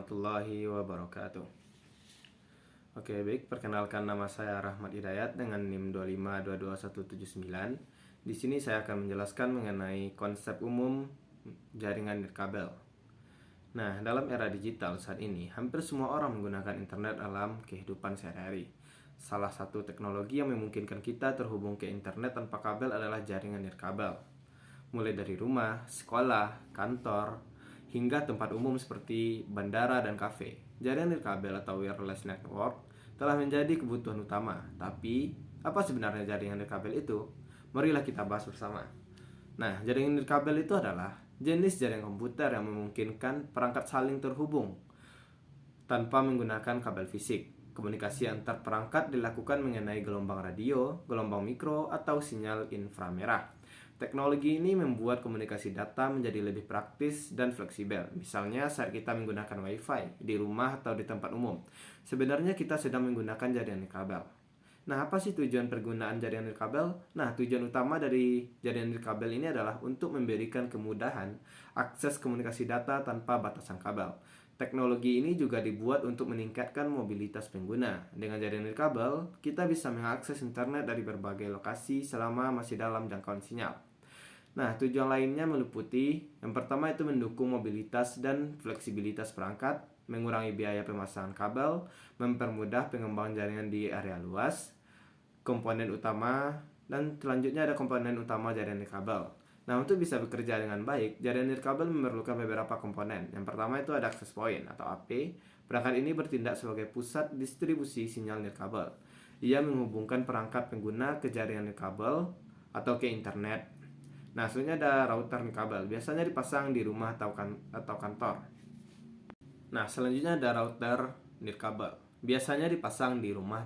warahmatullahi wabarakatuh. Oke, baik, perkenalkan nama saya Rahmat Hidayat dengan NIM 2522179. Di sini saya akan menjelaskan mengenai konsep umum jaringan nirkabel. Nah, dalam era digital saat ini, hampir semua orang menggunakan internet dalam kehidupan sehari-hari. Salah satu teknologi yang memungkinkan kita terhubung ke internet tanpa kabel adalah jaringan nirkabel. Mulai dari rumah, sekolah, kantor, hingga tempat umum seperti bandara dan kafe. Jaringan nirkabel atau wireless network telah menjadi kebutuhan utama. Tapi, apa sebenarnya jaringan nirkabel itu? Marilah kita bahas bersama. Nah, jaringan nirkabel itu adalah jenis jaringan komputer yang memungkinkan perangkat saling terhubung tanpa menggunakan kabel fisik. Komunikasi antar perangkat dilakukan mengenai gelombang radio, gelombang mikro, atau sinyal inframerah. Teknologi ini membuat komunikasi data menjadi lebih praktis dan fleksibel. Misalnya saat kita menggunakan WiFi di rumah atau di tempat umum. Sebenarnya kita sedang menggunakan jaringan nirkabel. Nah, apa sih tujuan penggunaan jaringan nirkabel? Nah, tujuan utama dari jaringan nirkabel ini adalah untuk memberikan kemudahan akses komunikasi data tanpa batasan kabel. Teknologi ini juga dibuat untuk meningkatkan mobilitas pengguna. Dengan jaringan nirkabel, kita bisa mengakses internet dari berbagai lokasi selama masih dalam jangkauan sinyal. Nah, tujuan lainnya meliputi yang pertama itu mendukung mobilitas dan fleksibilitas perangkat, mengurangi biaya pemasangan kabel, mempermudah pengembangan jaringan di area luas, komponen utama, dan selanjutnya ada komponen utama jaringan nirkabel. Nah, untuk bisa bekerja dengan baik, jaringan nirkabel memerlukan beberapa komponen. Yang pertama itu ada access point atau AP. Perangkat ini bertindak sebagai pusat distribusi sinyal nirkabel. Ia menghubungkan perangkat pengguna ke jaringan nirkabel atau ke internet. Nah, selanjutnya ada router nirkabel. Biasanya dipasang di rumah atau kantor. Nah, selanjutnya ada router nirkabel. Biasanya dipasang di rumah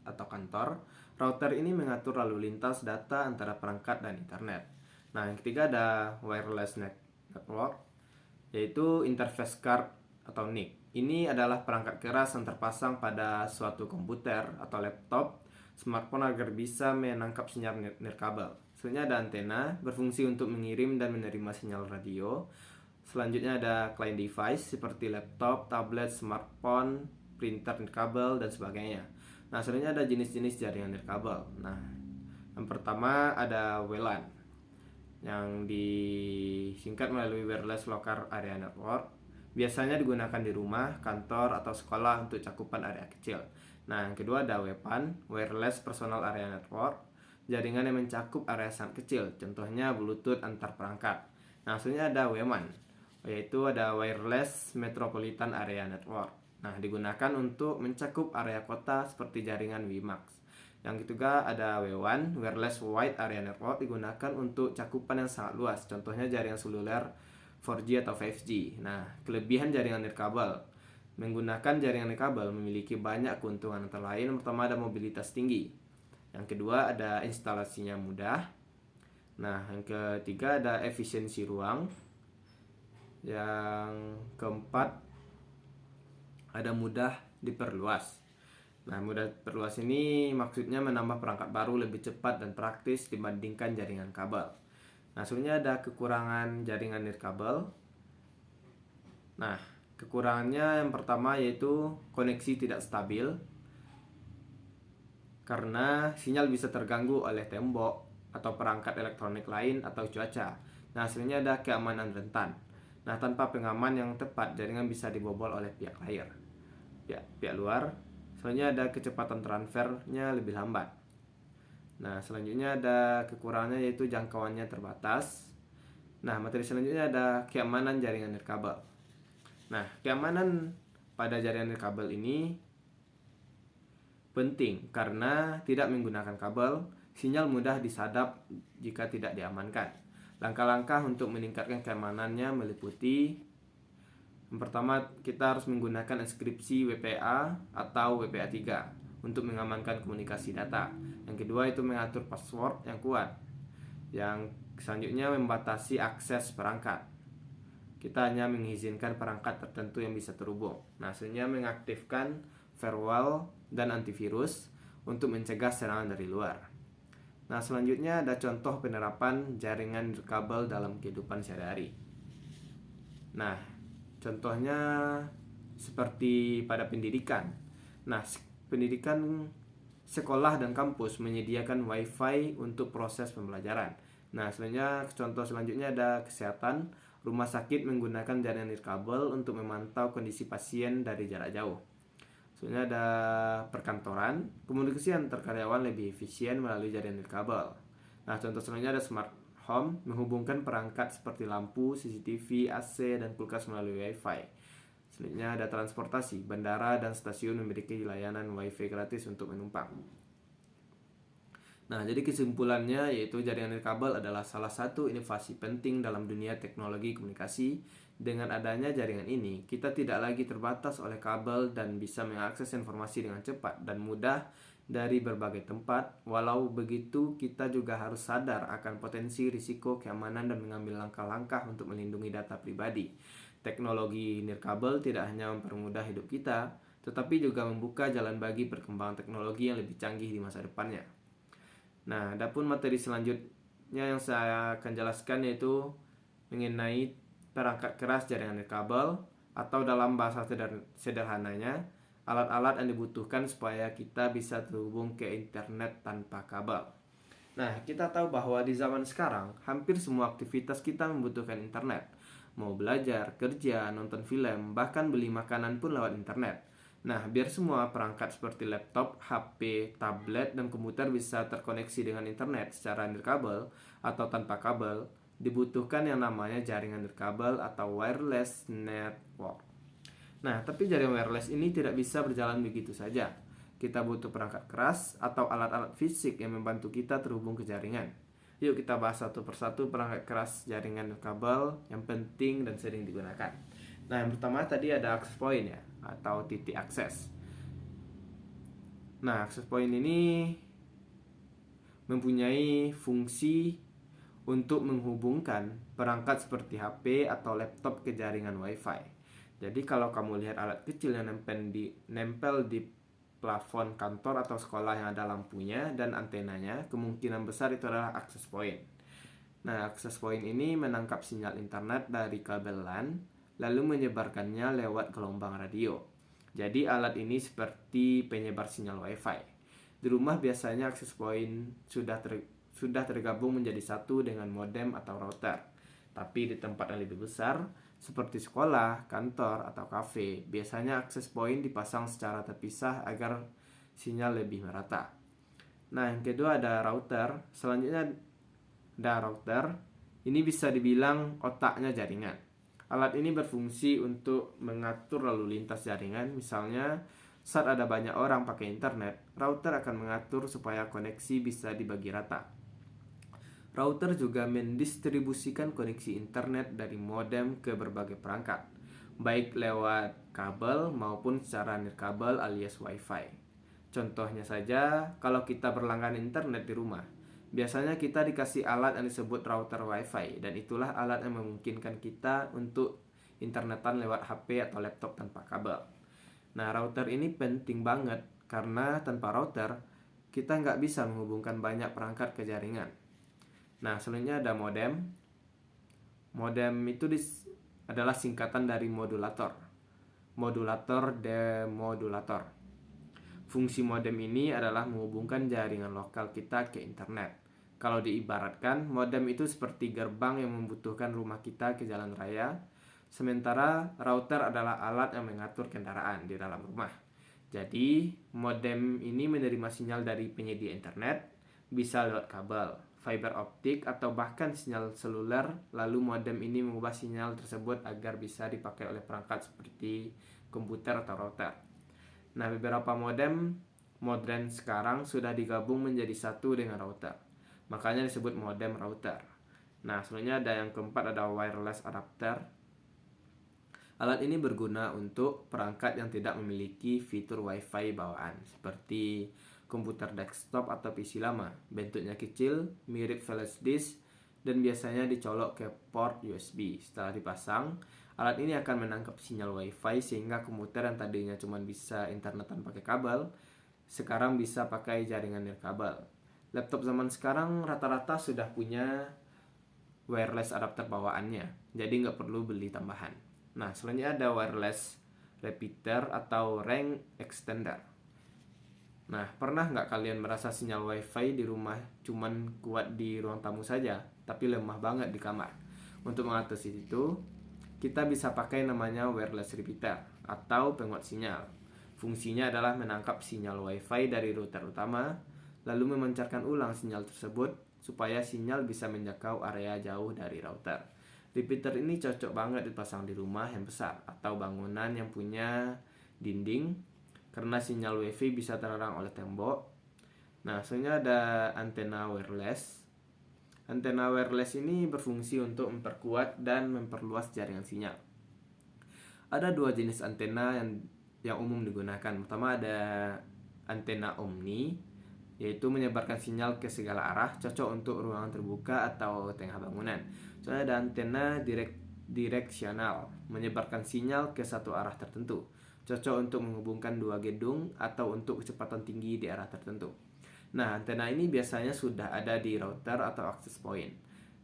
atau kantor. Router ini mengatur lalu lintas data antara perangkat dan internet. Nah, yang ketiga ada wireless network, yaitu interface card atau NIC. Ini adalah perangkat keras yang terpasang pada suatu komputer atau laptop, smartphone agar bisa menangkap sinyal nirkabel. Selanjutnya ada antena, berfungsi untuk mengirim dan menerima sinyal radio. Selanjutnya ada client device seperti laptop, tablet, smartphone, printer nirkabel, dan sebagainya. Nah, selanjutnya ada jenis-jenis jaringan nirkabel. Nah, yang pertama ada WLAN, yang disingkat melalui Wireless Local Area Network. Biasanya digunakan di rumah, kantor, atau sekolah untuk cakupan area kecil. Nah, yang kedua ada WPAN, Wireless Personal Area Network, jaringan yang mencakup area sangat kecil, contohnya Bluetooth antar perangkat. Nah, selanjutnya ada WMAN, yaitu ada Wireless Metropolitan Area Network. Nah, digunakan untuk mencakup area kota seperti jaringan WiMAX. Yang ketiga ada W1, Wireless Wide Area Network, digunakan untuk cakupan yang sangat luas, contohnya jaringan seluler 4G atau 5G. Nah, kelebihan jaringan nirkabel. Menggunakan jaringan nirkabel memiliki banyak keuntungan, antara lain yang pertama ada mobilitas tinggi. Yang kedua ada instalasinya mudah. Nah, yang ketiga ada efisiensi ruang. Yang keempat ada mudah diperluas. Nah, mudah diperluas ini maksudnya menambah perangkat baru lebih cepat dan praktis dibandingkan jaringan kabel. Nah, sebenarnya ada kekurangan jaringan nirkabel. Nah, kekurangannya yang pertama yaitu koneksi tidak stabil, karena sinyal bisa terganggu oleh tembok atau perangkat elektronik lain atau cuaca. Nah, sebenarnya ada keamanan rentan. Nah, tanpa pengaman yang tepat, jaringan bisa dibobol oleh pihak luar. Selanjutnya ada kecepatan transfernya lebih lambat. Nah, selanjutnya ada kekurangannya yaitu jangkauannya terbatas. Nah, materi selanjutnya ada keamanan jaringan nirkabel. Nah, keamanan pada jaringan nirkabel ini penting karena tidak menggunakan kabel, sinyal mudah disadap jika tidak diamankan. Langkah-langkah untuk meningkatkan keamanannya meliputi yang pertama, kita harus menggunakan enkripsi WPA atau WPA3 untuk mengamankan komunikasi data. Yang kedua itu mengatur password yang kuat. Yang selanjutnya membatasi akses perangkat. Kita hanya mengizinkan perangkat tertentu yang bisa terhubung. Nah, selanjutnya mengaktifkan firewall dan antivirus untuk mencegah serangan dari luar. Nah, selanjutnya ada contoh penerapan jaringan nirkabel dalam kehidupan sehari-hari. Nah, contohnya seperti pada pendidikan. Nah, pendidikan sekolah dan kampus menyediakan WiFi untuk proses pembelajaran. Nah, selanjutnya contoh selanjutnya ada kesehatan. Rumah sakit menggunakan jaringan nirkabel untuk memantau kondisi pasien dari jarak jauh. Selanjutnya ada perkantoran. Komunikasi antar karyawan lebih efisien melalui jaringan nirkabel. Nah, contoh selanjutnya ada smart home, menghubungkan perangkat seperti lampu, CCTV, AC, dan kulkas melalui WiFi. Selanjutnya ada transportasi. Bandara dan stasiun memiliki layanan WiFi gratis untuk penumpang. Nah, jadi kesimpulannya yaitu jaringan nirkabel adalah salah satu inovasi penting dalam dunia teknologi komunikasi. Dengan adanya jaringan ini, kita tidak lagi terbatas oleh kabel dan bisa mengakses informasi dengan cepat dan mudah dari berbagai tempat. Walau begitu, kita juga harus sadar akan potensi risiko keamanan dan mengambil langkah-langkah untuk melindungi data pribadi. Teknologi nirkabel tidak hanya mempermudah hidup kita, tetapi juga membuka jalan bagi perkembangan teknologi yang lebih canggih di masa depannya. Nah, adapun materi selanjutnya yang saya akan jelaskan yaitu mengenai perangkat keras jaringan nirkabel, atau dalam bahasa sederhananya, alat-alat yang dibutuhkan supaya kita bisa terhubung ke internet tanpa kabel. Nah, kita tahu bahwa di zaman sekarang, hampir semua aktivitas kita membutuhkan internet. Mau belajar, kerja, nonton film, bahkan beli makanan pun lewat internet. Nah, biar semua perangkat seperti laptop, HP, tablet, dan komputer bisa terkoneksi dengan internet secara nirkabel atau tanpa kabel, dibutuhkan yang namanya jaringan nirkabel atau wireless network. Nah, tapi jaringan wireless ini tidak bisa berjalan begitu saja. Kita butuh perangkat keras atau alat-alat fisik yang membantu kita terhubung ke jaringan. Yuk kita bahas satu persatu perangkat keras jaringan kabel yang penting dan sering digunakan. Nah, yang pertama tadi ada access point ya, atau titik akses. Nah, access point ini mempunyai fungsi untuk menghubungkan perangkat seperti HP atau laptop ke jaringan WiFi. Jadi kalau kamu lihat alat kecil yang nempel di plafon kantor atau sekolah yang ada lampunya dan antenanya, kemungkinan besar itu adalah access point. Nah, access point ini menangkap sinyal internet dari kabel LAN, lalu menyebarkannya lewat gelombang radio. Jadi alat ini seperti penyebar sinyal WiFi. Di rumah biasanya access point sudah tergabung menjadi satu dengan modem atau router. Tapi di tempat yang lebih besar, seperti sekolah, kantor, atau kafe, biasanya access point dipasang secara terpisah agar sinyal lebih merata. Nah, yang kedua ada router. Selanjutnya ada router. Ini bisa dibilang otaknya jaringan. Alat ini berfungsi untuk mengatur lalu lintas jaringan. Misalnya, saat ada banyak orang pakai internet, router akan mengatur supaya koneksi bisa dibagi rata. Router juga mendistribusikan koneksi internet dari modem ke berbagai perangkat, baik lewat kabel maupun secara nirkabel alias WiFi. Contohnya saja, kalau kita berlangganan internet di rumah, biasanya kita dikasih alat yang disebut router WiFi, dan itulah alat yang memungkinkan kita untuk internetan lewat HP atau laptop tanpa kabel. Nah, router ini penting banget karena tanpa router, kita nggak bisa menghubungkan banyak perangkat ke jaringan. Nah, selanjutnya ada modem. Modem itu adalah singkatan dari modulator. Modulator demodulator. Fungsi modem ini adalah menghubungkan jaringan lokal kita ke internet. Kalau diibaratkan, modem itu seperti gerbang yang membutuhkan rumah kita ke jalan raya, sementara router adalah alat yang mengatur kendaraan di dalam rumah. Jadi, modem ini menerima sinyal dari penyedia internet, bisa lewat kabel, fiber optik, atau bahkan sinyal seluler, lalu modem ini mengubah sinyal tersebut agar bisa dipakai oleh perangkat seperti komputer atau router. Nah, beberapa modem modern sekarang sudah digabung menjadi satu dengan router. Makanya disebut modem router. Nah, selanjutnya ada yang keempat, ada wireless adapter. Alat ini berguna untuk perangkat yang tidak memiliki fitur WiFi bawaan, seperti komputer desktop atau PC lama. Bentuknya kecil, mirip flash disk, dan biasanya dicolok ke port USB. Setelah dipasang, alat ini akan menangkap sinyal WiFi sehingga komputer yang tadinya cuma bisa internetan pakai kabel, sekarang bisa pakai jaringan nirkabel. Laptop zaman sekarang rata-rata sudah punya wireless adapter bawaannya, jadi nggak perlu beli tambahan. Nah, selanjutnya ada wireless repeater, atau range extender. Nah, pernah nggak kalian merasa sinyal wifi di rumah cuman kuat di ruang tamu saja, tapi lemah banget di kamar? Untuk mengatasi itu, kita bisa pakai namanya wireless repeater atau penguat sinyal. Fungsinya adalah menangkap sinyal wifi dari router utama, lalu memancarkan ulang sinyal tersebut supaya sinyal bisa menjangkau area jauh dari router. Repeater ini cocok banget dipasang di rumah yang besar atau bangunan yang punya dinding, karena sinyal wifi bisa terhalang oleh tembok. Nah, selanjutnya ada antena wireless. Antena wireless ini berfungsi untuk memperkuat dan memperluas jaringan sinyal. Ada dua jenis antena yang umum digunakan. Pertama ada antena omni, yaitu menyebarkan sinyal ke segala arah, cocok untuk ruangan terbuka atau tengah bangunan. Soalnya ada antena direksional, menyebarkan sinyal ke satu arah tertentu, cocok untuk menghubungkan dua gedung atau untuk kecepatan tinggi di arah tertentu. Nah, antena ini biasanya sudah ada di router atau access point,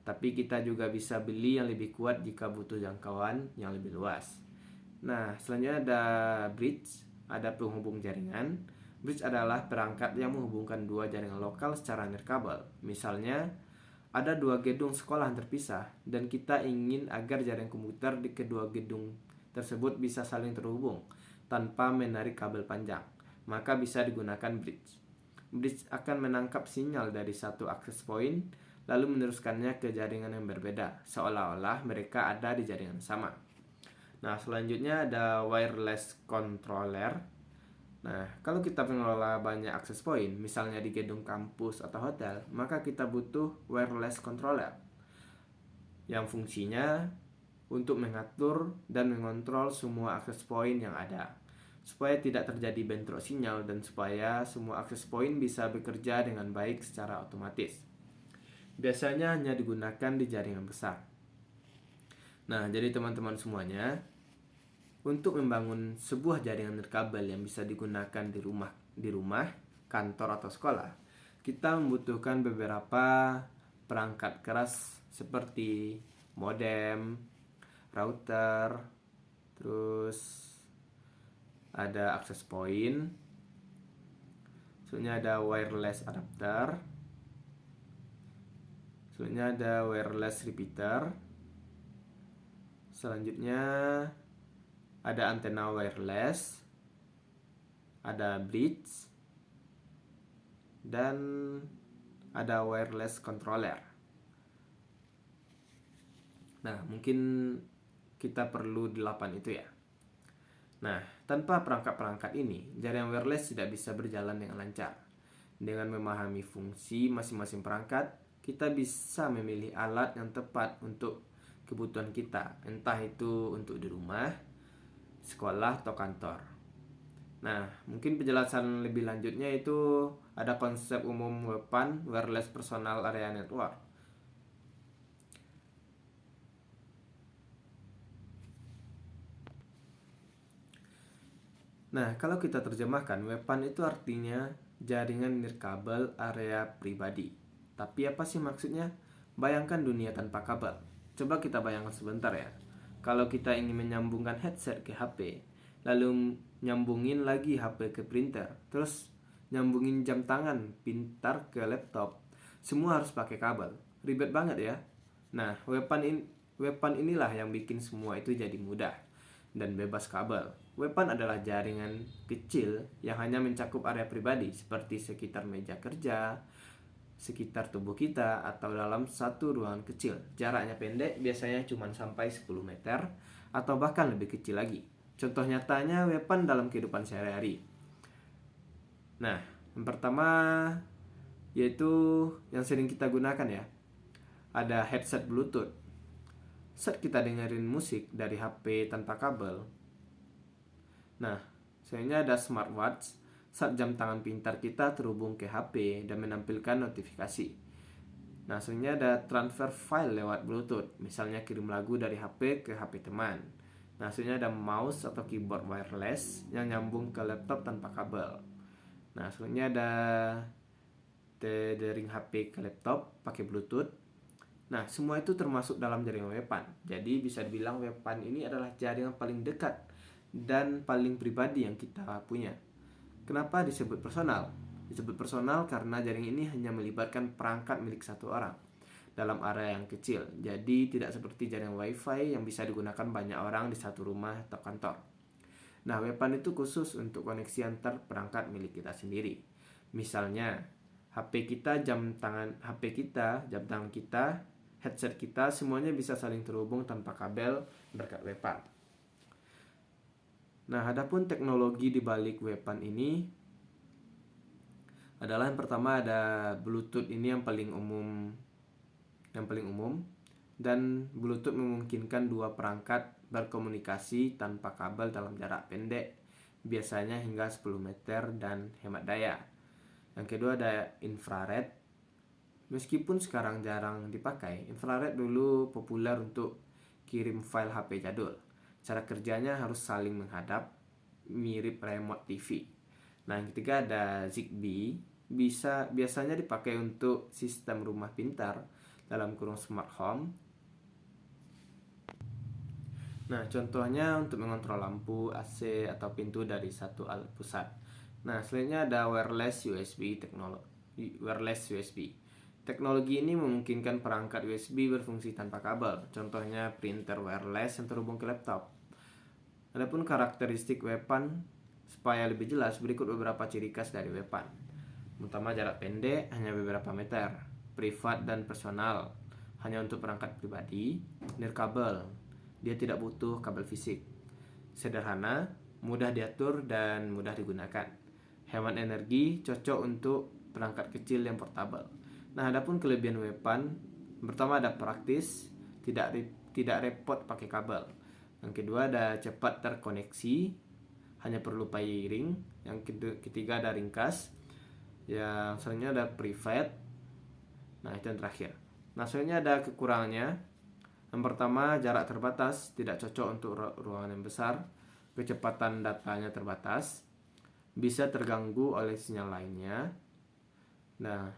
tapi kita juga bisa beli yang lebih kuat jika butuh jangkauan yang lebih luas. Nah, selanjutnya ada bridge, ada penghubung jaringan. Bridge adalah perangkat yang menghubungkan dua jaringan lokal secara nirkabel. Misalnya, ada dua gedung sekolah yang terpisah dan kita ingin agar jaringan komputer di kedua gedung tersebut bisa saling terhubung tanpa menarik kabel panjang, maka bisa digunakan bridge. Bridge akan menangkap sinyal dari satu access point lalu meneruskannya ke jaringan yang berbeda, seolah-olah mereka ada di jaringan sama. Nah, selanjutnya ada wireless controller. Nah, kalau kita mengelola banyak access point, misalnya di gedung kampus atau hotel, maka kita butuh wireless controller yang fungsinya untuk mengatur dan mengontrol semua access point yang ada, supaya tidak terjadi bentrok sinyal dan supaya semua access point bisa bekerja dengan baik secara otomatis. Biasanya hanya digunakan di jaringan besar. Nah, jadi teman-teman semuanya, untuk membangun sebuah jaringan nirkabel yang bisa digunakan di rumah, kantor atau sekolah, kita membutuhkan beberapa perangkat keras seperti modem, router, terus ada access point, selanjutnya ada wireless adapter, selanjutnya ada wireless repeater, selanjutnya ada antena wireless, ada bridge, dan ada wireless controller. Nah, mungkin kita perlu 8 itu ya. Nah, tanpa perangkat-perangkat ini, jaringan wireless tidak bisa berjalan dengan lancar. Dengan memahami fungsi masing-masing perangkat, kita bisa memilih alat yang tepat untuk kebutuhan kita, entah itu untuk di rumah, sekolah, atau kantor. Nah, mungkin penjelasan lebih lanjutnya itu ada konsep umum WPAN, Wireless Personal Area Network. Nah, kalau kita terjemahkan, WPAN itu artinya jaringan nirkabel area pribadi. Tapi apa sih maksudnya? Bayangkan dunia tanpa kabel. Coba kita bayangkan sebentar ya. Kalau kita ingin menyambungkan headset ke HP, lalu nyambungin lagi HP ke printer, terus nyambungin jam tangan pintar ke laptop, semua harus pakai kabel. Ribet banget ya. Nah, WPAN inilah yang bikin semua itu jadi mudah dan bebas kabel. WPAN adalah jaringan kecil yang hanya mencakup area pribadi seperti sekitar meja kerja, sekitar tubuh kita, atau dalam satu ruangan kecil. Jaraknya pendek, biasanya cuma sampai 10 meter atau bahkan lebih kecil lagi. Contoh nyatanya WPAN dalam kehidupan sehari-hari. Nah, yang pertama yaitu yang sering kita gunakan ya. Ada headset Bluetooth. Saat kita dengerin musik dari HP tanpa kabel. Nah, selanjutnya ada smartwatch. Saat jam tangan pintar kita terhubung ke HP dan menampilkan notifikasi. Nah, selanjutnya ada transfer file lewat Bluetooth. Misalnya kirim lagu dari HP ke HP teman. Nah, selanjutnya ada mouse atau keyboard wireless yang nyambung ke laptop tanpa kabel. Nah, selanjutnya ada tethering HP ke laptop pakai Bluetooth. Nah, semua itu termasuk dalam jaringan WPAN. Jadi bisa dibilang WPAN ini adalah jaringan paling dekat dan paling pribadi yang kita punya. Kenapa disebut personal? Disebut personal karena jaring ini hanya melibatkan perangkat milik satu orang dalam area yang kecil. Jadi tidak seperti jaring WiFi yang bisa digunakan banyak orang di satu rumah atau kantor. Nah, WPAN itu khusus untuk koneksi antar perangkat milik kita sendiri. Misalnya, jam tangan kita, headset kita, semuanya bisa saling terhubung tanpa kabel berkat WPAN. Nah, adapun teknologi di balik WPAN ini adalah yang pertama ada Bluetooth ini yang paling umum dan Bluetooth memungkinkan dua perangkat berkomunikasi tanpa kabel dalam jarak pendek, biasanya hingga 10 meter dan hemat daya. Yang kedua ada infrared. Meskipun sekarang jarang dipakai, infrared dulu populer untuk kirim file HP jadul. Cara kerjanya harus saling menghadap, mirip remote TV. Nah, yang ketiga ada Zigbee. Biasanya dipakai untuk sistem rumah pintar dalam kurung smart home. Nah, contohnya untuk mengontrol lampu, AC, atau pintu dari satu alat pusat. Nah, selanjutnya ada wireless USB Teknologi ini memungkinkan perangkat USB berfungsi tanpa kabel. Contohnya printer wireless yang terhubung ke laptop. Adapun karakteristik WPAN, supaya lebih jelas, berikut beberapa ciri khas dari WPAN. Pertama, jarak pendek, hanya beberapa meter. Privat dan personal, hanya untuk perangkat pribadi. Nirkabel, dia tidak butuh kabel fisik. Sederhana, mudah diatur dan mudah digunakan. Hemat energi, cocok untuk perangkat kecil yang portable. Nah, adapun kelebihan WPAN, pertama ada praktis, tidak repot pakai kabel. Yang kedua ada cepat terkoneksi, hanya perlu pairing. Yang ketiga ada ringkas. Yang selanjutnya ada private. Nah, itu yang terakhir. Nah, selanjutnya ada kekurangannya. Yang pertama, jarak terbatas, tidak cocok untuk ruangan yang besar. Kecepatan datanya terbatas, bisa terganggu oleh sinyal lainnya. Nah,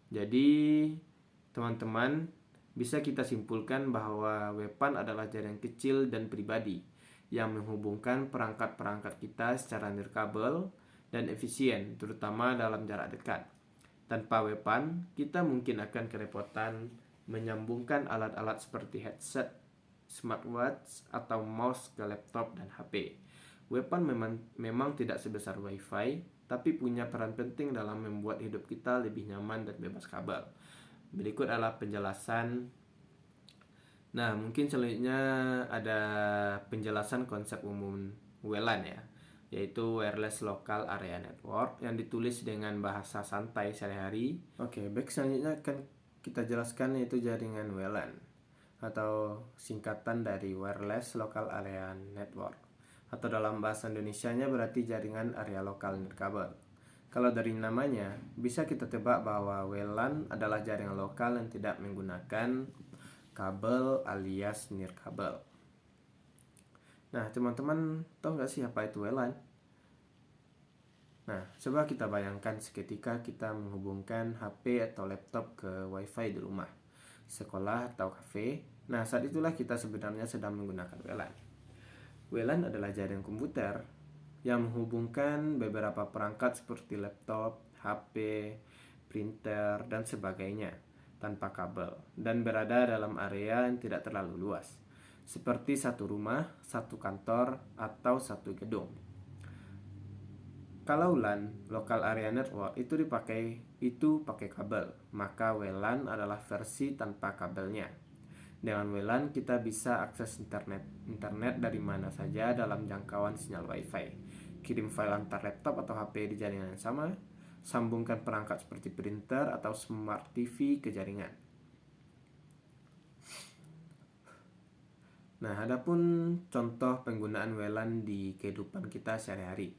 jadi teman-teman, bisa kita simpulkan bahwa WPAN adalah jaring kecil dan pribadi yang menghubungkan perangkat-perangkat kita secara nirkabel dan efisien, terutama dalam jarak dekat. Tanpa WPAN, kita mungkin akan kerepotan menyambungkan alat-alat seperti headset, smartwatch, atau mouse ke laptop dan HP. WPAN memang tidak sebesar WiFi, tapi punya peran penting dalam membuat hidup kita lebih nyaman dan bebas kabel. Berikut adalah penjelasan. Nah, mungkin selanjutnya ada penjelasan konsep umum WLAN ya, yaitu Wireless Local Area Network, yang ditulis dengan bahasa santai sehari-hari. Oke, baik, selanjutnya akan kita jelaskan yaitu jaringan WLAN atau singkatan dari Wireless Local Area Network, atau dalam bahasa Indonesianya berarti jaringan area lokal nirkabel. Kalau dari namanya, bisa kita tebak bahwa WLAN adalah jaringan lokal yang tidak menggunakan kabel alias nirkabel. Nah, teman-teman tahu nggak sih apa itu WLAN? Nah, coba kita bayangkan seketika kita menghubungkan HP atau laptop ke WiFi di rumah, sekolah, atau kafe. Nah, saat itulah kita sebenarnya sedang menggunakan WLAN. WLAN adalah jaringan komputer yang menghubungkan beberapa perangkat seperti laptop, HP, printer, dan sebagainya tanpa kabel dan berada dalam area yang tidak terlalu luas, seperti satu rumah, satu kantor, atau satu gedung. Kalau LAN, Local Area Network, itu pakai kabel, maka WLAN adalah versi tanpa kabelnya. Dengan WLAN kita bisa akses internet dari mana saja dalam jangkauan sinyal WiFi. Kirim file antar laptop atau HP di jaringan yang sama, sambungkan perangkat seperti printer atau smart TV ke jaringan. Nah, adapun contoh penggunaan WLAN di kehidupan kita sehari-hari.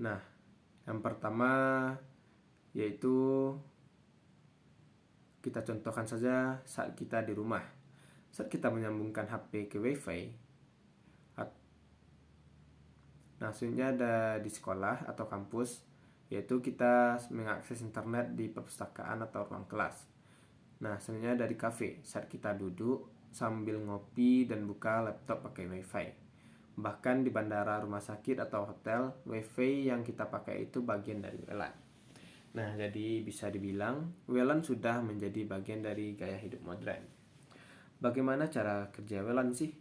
Nah, yang pertama yaitu kita contohkan saja saat kita di rumah. Saat kita menyambungkan HP ke WiFi, nah, selanjutnya ada di sekolah atau kampus, yaitu kita mengakses internet di perpustakaan atau ruang kelas. Nah, selanjutnya dari kafe, saat kita duduk sambil ngopi dan buka laptop pakai wifi. Bahkan di bandara, rumah sakit, atau hotel, wifi yang kita pakai itu bagian dari WLAN. Nah, jadi bisa dibilang WLAN sudah menjadi bagian dari gaya hidup modern. Bagaimana cara kerja WLAN sih?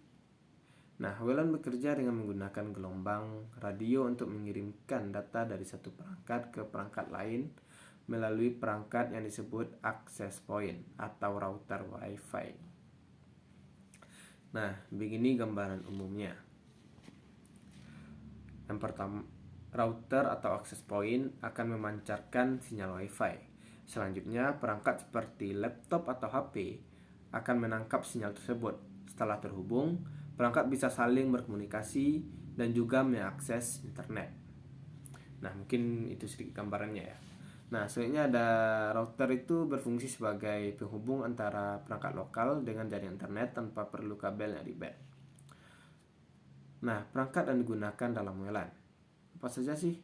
Nah, WLAN bekerja dengan menggunakan gelombang radio untuk mengirimkan data dari satu perangkat ke perangkat lain melalui perangkat yang disebut access point atau router Wi-Fi. Nah, begini gambaran umumnya. Yang pertama, router atau access point akan memancarkan sinyal Wi-Fi. Selanjutnya, perangkat seperti laptop atau HP akan menangkap sinyal tersebut. Setelah terhubung, perangkat bisa saling berkomunikasi dan juga mengakses internet. Nah, mungkin itu sedikit gambarannya ya. Nah, selanjutnya ada router itu berfungsi sebagai penghubung antara perangkat lokal dengan jaringan internet tanpa perlu kabel yang ribet. Nah, perangkat yang digunakan dalam WLAN apa saja sih?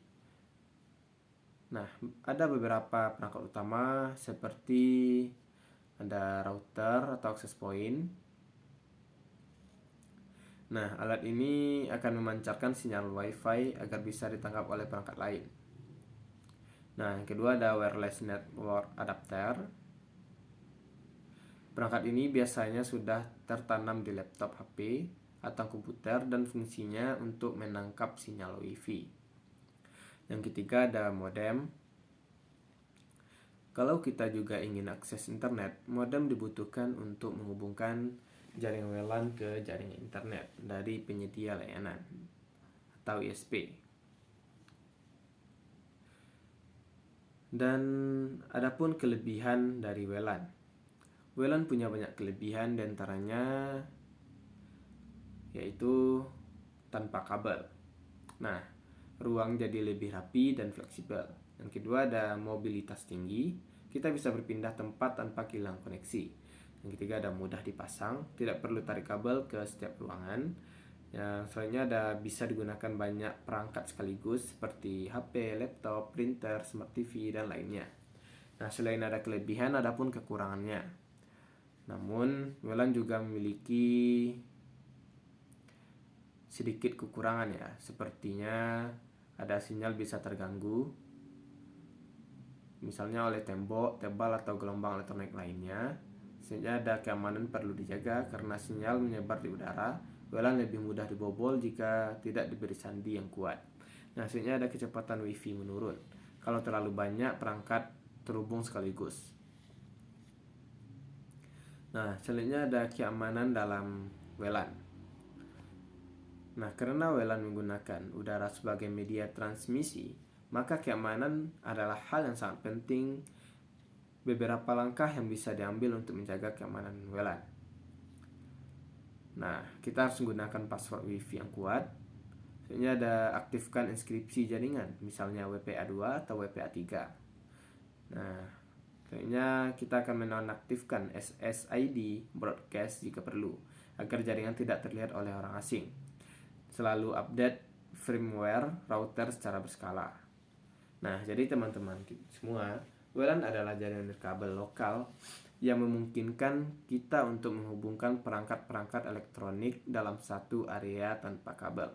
Nah, ada beberapa perangkat utama seperti ada router atau access point. Nah, alat ini akan memancarkan sinyal Wi-Fi agar bisa ditangkap oleh perangkat lain. Nah, yang kedua ada wireless network adapter. Perangkat ini biasanya sudah tertanam di laptop HP atau komputer dan fungsinya untuk menangkap sinyal Wi-Fi. Yang ketiga ada modem. Kalau kita juga ingin akses internet, modem dibutuhkan untuk menghubungkan jaringan WLAN ke jaringan internet dari penyedia layanan atau ISP. Dan adapun kelebihan dari WLAN. WLAN punya banyak kelebihan, diantaranya yaitu tanpa kabel. Nah, ruang jadi lebih rapi dan fleksibel. Yang kedua ada mobilitas tinggi, kita bisa berpindah tempat tanpa kehilangan koneksi. Yang ketiga ada mudah dipasang, tidak perlu tarik kabel ke setiap ruangan. Yang selanjutnya ada bisa digunakan banyak perangkat sekaligus seperti HP, laptop, printer, smart TV, dan lainnya. Nah, selain ada kelebihan, ada pun kekurangannya. Namun, WLAN juga memiliki sedikit kekurangan ya. Sepertinya ada sinyal bisa terganggu, misalnya oleh tembok, tebal, atau gelombang elektronik lainnya. Sehingga ada keamanan perlu dijaga karena sinyal menyebar di udara. WLAN lebih mudah dibobol jika tidak diberi sandi yang kuat. Nah, hasilnya ada kecepatan Wi-Fi menurun kalau terlalu banyak perangkat terhubung sekaligus. Nah, selanjutnya ada keamanan dalam WLAN. Nah, karena WLAN menggunakan udara sebagai media transmisi, maka keamanan adalah hal yang sangat penting. Beberapa langkah yang bisa diambil untuk menjaga keamanan WLAN. Nah, kita harus menggunakan password Wi-Fi yang kuat. Selanjutnya ada aktifkan inskripsi jaringan, misalnya WPA2 atau WPA3. Nah, selanjutnya kita akan menonaktifkan SSID broadcast jika perlu, agar jaringan tidak terlihat oleh orang asing. Selalu update firmware router secara berskala. Nah, jadi teman-teman semua, WLAN adalah jaringan nirkabel lokal yang memungkinkan kita untuk menghubungkan perangkat-perangkat elektronik dalam satu area tanpa kabel.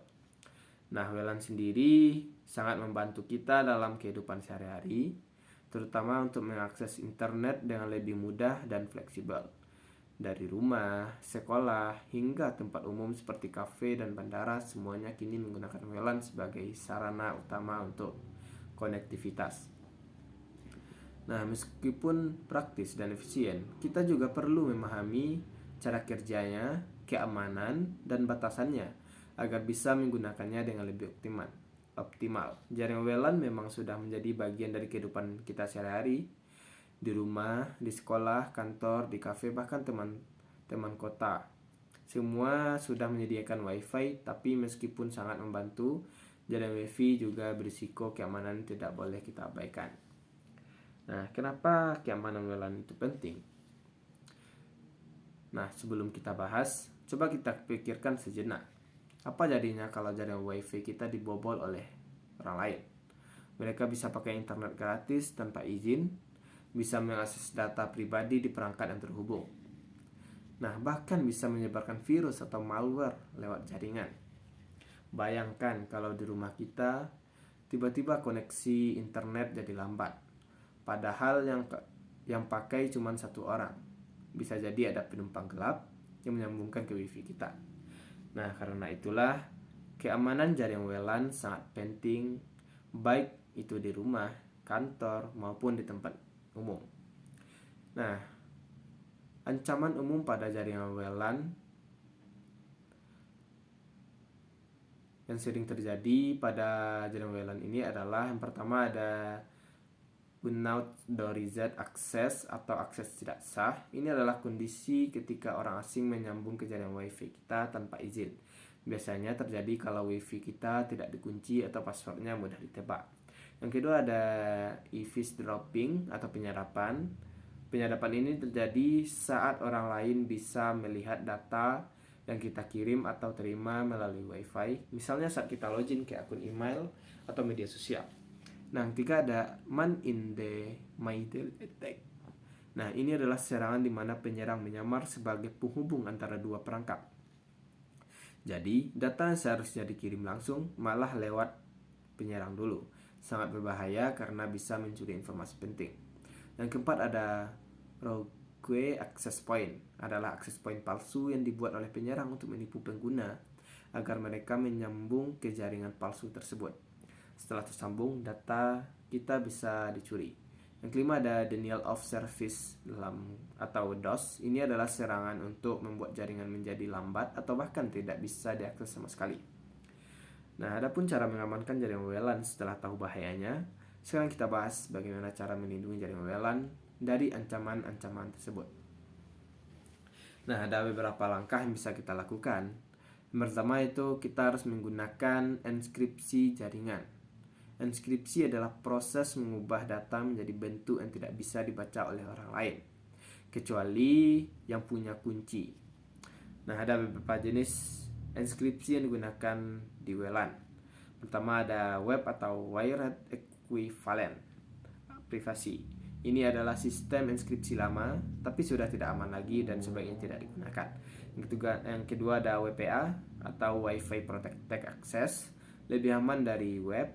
Nah, WLAN sendiri sangat membantu kita dalam kehidupan sehari-hari, terutama untuk mengakses internet dengan lebih mudah dan fleksibel. Dari rumah, sekolah, hingga tempat umum seperti kafe dan bandara, semuanya kini menggunakan WLAN sebagai sarana utama untuk konektivitas. Nah, meskipun praktis dan efisien, kita juga perlu memahami cara kerjanya, keamanan, dan batasannya agar bisa menggunakannya dengan lebih optimal. Jaringan WLAN memang sudah menjadi bagian dari kehidupan kita sehari-hari, di rumah, di sekolah, kantor, di kafe, bahkan teman kota. Semua sudah menyediakan Wi-Fi, tapi meskipun sangat membantu, jaringan Wi-Fi juga berisiko keamanan tidak boleh kita abaikan. Nah, kenapa keamanan WLAN itu penting? Nah, sebelum kita bahas, coba kita pikirkan sejenak. Apa jadinya kalau jaringan Wi-Fi kita dibobol oleh orang lain? Mereka bisa pakai internet gratis tanpa izin, bisa mengakses data pribadi di perangkat yang terhubung. Nah, bahkan bisa menyebarkan virus atau malware lewat jaringan. Bayangkan kalau di rumah kita tiba-tiba koneksi internet jadi lambat. Padahal yang pakai cuma satu orang. Bisa jadi ada penumpang gelap yang menyambungkan ke wifi kita. Nah, karena itulah keamanan jaringan WLAN sangat penting, baik itu di rumah, kantor, maupun di tempat umum. Nah, ancaman umum pada jaringan WLAN yang sering terjadi pada jaringan WLAN ini adalah yang pertama ada unauthorized access atau akses tidak sah. Ini adalah kondisi ketika orang asing menyambung ke jaringan WiFi kita tanpa izin. Biasanya terjadi kalau WiFi kita tidak dikunci atau passwordnya mudah ditebak. Yang kedua ada eavesdropping atau penyadapan. Penyadapan ini terjadi saat orang lain bisa melihat data yang kita kirim atau terima melalui WiFi. Misalnya saat kita login ke akun email atau media sosial. Nah, yang ketiga ada man in the middle attack. Nah, ini adalah serangan di mana penyerang menyamar sebagai penghubung antara dua perangkat. Jadi, data yang seharusnya dikirim langsung malah lewat penyerang dulu. Sangat berbahaya karena bisa mencuri informasi penting. Yang keempat ada rogue access point. Adalah access point palsu yang dibuat oleh penyerang untuk menipu pengguna agar mereka menyambung ke jaringan palsu tersebut. Setelah tersambung, data kita bisa dicuri. Yang kelima ada denial of service atau DOS. Ini adalah serangan untuk membuat jaringan menjadi lambat atau bahkan tidak bisa diakses sama sekali. Nah, adapun cara mengamankan jaringan WLAN setelah tahu bahayanya, sekarang kita bahas bagaimana cara melindungi jaringan WLAN dari ancaman-ancaman tersebut. Nah, ada beberapa langkah yang bisa kita lakukan. Yang pertama itu kita harus menggunakan enskripsi jaringan. Enskripsi adalah proses mengubah data menjadi bentuk yang tidak bisa dibaca oleh orang lain, kecuali yang punya kunci. Nah, ada beberapa jenis enskripsi yang digunakan di WLAN. Pertama ada web atau wired equivalent privasi. Ini adalah sistem enskripsi lama, tapi sudah tidak aman lagi dan sebaiknya tidak digunakan. Yang kedua ada WPA atau Wi-Fi Protected Access, lebih aman dari web,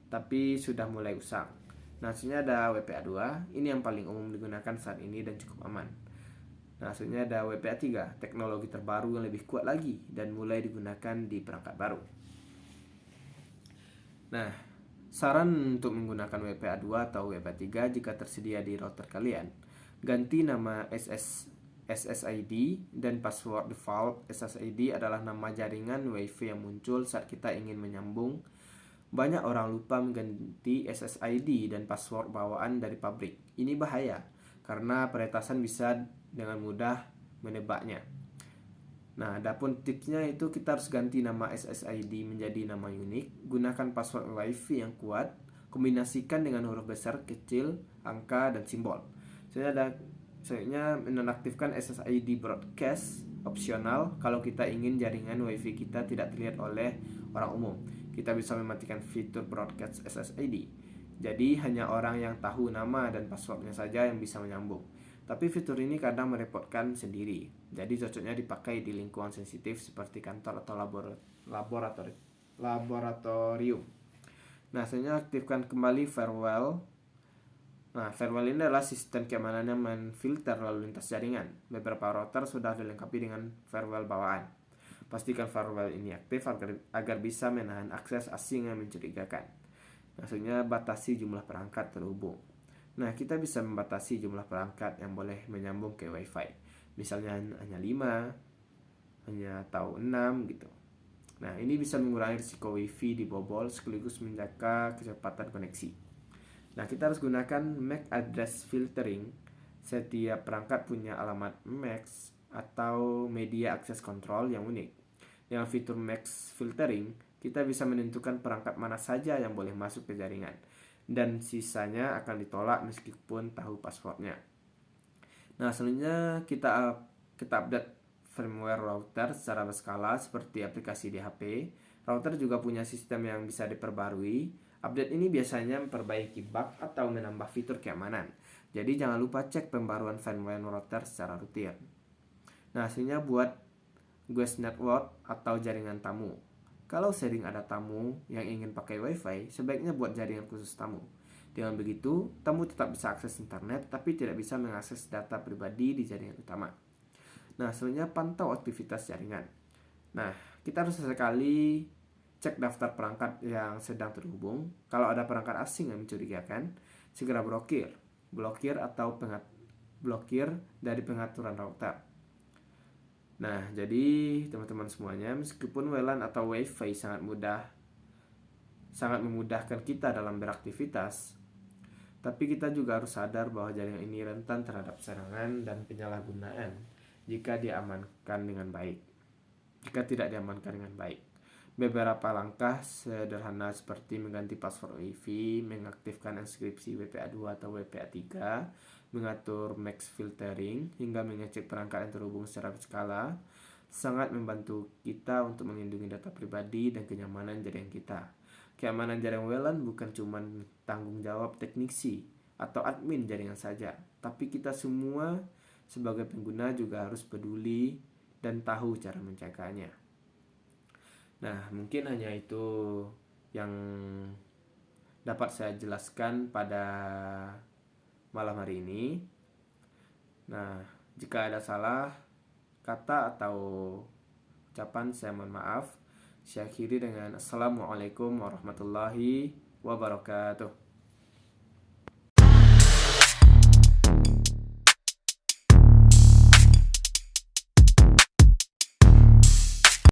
tapi sudah mulai usang. Nah, hasilnya ada WPA 2, ini yang paling umum digunakan saat ini dan cukup aman. Nah, hasilnya ada WPA 3, teknologi terbaru yang lebih kuat lagi dan mulai digunakan di perangkat baru. Nah, saran untuk menggunakan WPA 2 atau WPA 3 jika tersedia di router kalian, ganti nama SSID dan password default. SSID adalah nama jaringan WiFi yang muncul saat kita ingin menyambung. Banyak orang lupa mengganti SSID dan password bawaan dari pabrik. Ini bahaya karena peretasan bisa dengan mudah menebaknya. Nah, adapun tipsnya itu kita harus ganti nama SSID menjadi nama unik, gunakan password WiFi yang kuat, kombinasikan dengan huruf besar, kecil, angka, dan simbol. Selanjutnya menonaktifkan SSID broadcast opsional kalau kita ingin jaringan WiFi kita tidak terlihat oleh orang umum. Kita bisa mematikan fitur broadcast SSID. Jadi hanya orang yang tahu nama dan passwordnya saja yang bisa menyambung. Tapi fitur ini kadang merepotkan sendiri. Jadi cocoknya dipakai di lingkungan sensitif seperti kantor atau laboratorium. Nah, selanjutnya aktifkan kembali firewall. Nah, firewall ini adalah sistem keamanan yang menfilter lalu lintas jaringan. Beberapa router sudah dilengkapi dengan firewall bawaan. Pastikan firewall ini aktif agar bisa menahan akses asing yang mencurigakan. Maksudnya batasi jumlah perangkat terhubung. Nah, kita bisa membatasi jumlah perangkat yang boleh menyambung ke WiFi. Misalnya hanya 5, hanya atau 6 gitu. Nah, ini bisa mengurangi risiko WiFi dibobol sekaligus menjaga kecepatan koneksi. Nah, kita harus gunakan MAC address filtering. Setiap perangkat punya alamat MAC atau media access control yang unik. Dengan fitur max filtering, kita bisa menentukan perangkat mana saja yang boleh masuk ke jaringan, dan sisanya akan ditolak meskipun tahu passwordnya. Nah, selanjutnya kita update firmware router secara berskala seperti aplikasi di HP. Router juga punya sistem yang bisa diperbarui. Update ini biasanya memperbaiki bug atau menambah fitur keamanan. Jadi jangan lupa cek pembaruan firmware router secara rutin. Nah, hasilnya buat guest network atau jaringan tamu. Kalau sering ada tamu yang ingin pakai WiFi, sebaiknya buat jaringan khusus tamu. Dengan begitu, tamu tetap bisa akses internet tapi tidak bisa mengakses data pribadi di jaringan utama. Nah, selanjutnya pantau aktivitas jaringan. Nah, kita harus sesekali cek daftar perangkat yang sedang terhubung. Kalau ada perangkat asing yang mencurigakan, segera blokir atau blokir dari pengaturan router. Nah, jadi teman-teman semuanya, meskipun WLAN atau WiFi sangat memudahkan kita dalam beraktivitas, tapi kita juga harus sadar bahwa jaringan ini rentan terhadap serangan dan penyalahgunaan jika tidak diamankan dengan baik. Beberapa langkah sederhana seperti mengganti password WiFi, mengaktifkan enkripsi WPA2 atau WPA3, mengatur max filtering, hingga mengecek perangkat yang terhubung secara berkala sangat membantu kita untuk melindungi data pribadi dan kenyamanan jaringan kita. Keamanan jaringan WLAN bukan cuma tanggung jawab teknisi atau admin jaringan saja, tapi kita semua sebagai pengguna juga harus peduli dan tahu cara menjaganya. Nah, mungkin hanya itu yang dapat saya jelaskan pada malam hari ini. Nah, jika ada salah kata atau ucapan, saya mohon maaf. Saya akhiri dengan Assalamualaikum warahmatullahi wabarakatuh.